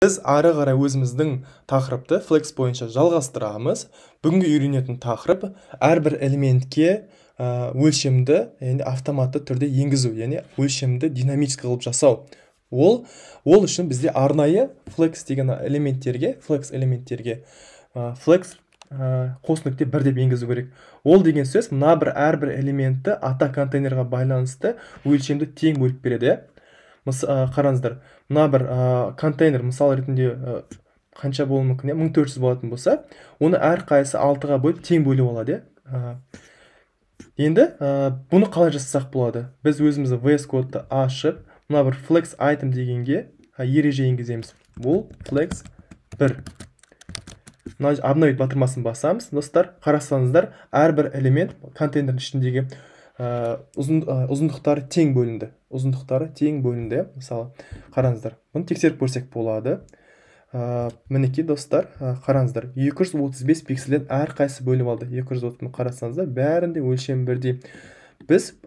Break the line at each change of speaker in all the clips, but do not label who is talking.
Біз ары қарай өзіміздің тақырыпты Flex бойынша жалғастырамыз. Бүгінгі үйренетін тақырып әрбір элементке өлшемді, яғни автоматты түрде енгізу, яғни өлшемді динамический қылып жасау. Ол үшін бізде арнайы Flex деген элементтерге, Flex қос нүкте 1 деп енгізу керек. Ол деген сөз, мына әрбір элементті ата контейнерға байланысты өлшемді тең бөліп береді. Қараңыздар, мына контейнер мысал ретінде қанша болуы мүмкін, 1400 болатын болса, оны әрқайсысы 6-ға бөліп тең бөліп алады. Енді бұны қалай жасасақ болады? Біз өзімізді VS кодты ашып, мына flex item дегенге ереже енгіземіз. Бұл flex 1. Обновить батырмасын басамыз. Достар, қарасаңыздар, әрбір элемент контейнердің ішіндегі ұзындықтары тең бөлінді. Мысалы, қараңыздар, бұны тексеріп көрсек болады. Мінекей достар, қараңыздар, 235 пикселден әрқайсысы бөліп алды. 230-ны қарасаңыздар, бәрінде өлшем бірдей. Біз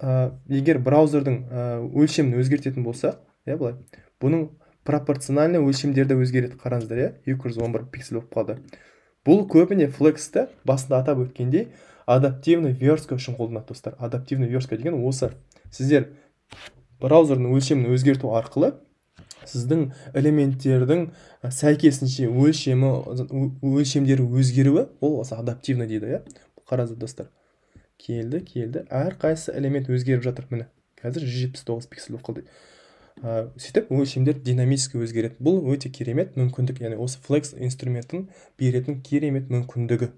егер браузердің өлшемін өзгертетін болса, бұның пропорциональный өлшемдерді өзгереді. Қараңыздар, 211 пиксель болып қалды. Бұл көбіне Flex'ті басында атап өткендей адаптивный верстка үшін қолданады, достар. Адаптивный верстка деген осы. Сіздер браузердің өлшемін өзгерту арқылы сіздің элементтердің сәйкесінше өлшемдері өзгеруі, ол осы адаптивный дейді. Қараңыздар, достар. Келді. Әрқайсы элемент өзгеріп жатыр. Міне, қазір 179 пиксель болып қалды. Сөйтіп, өлшемдер динамически өзгереді. Бұл өте керемет мүмкіндік, яғни осы Flex инструментін беретін керемет мүмкіндігі.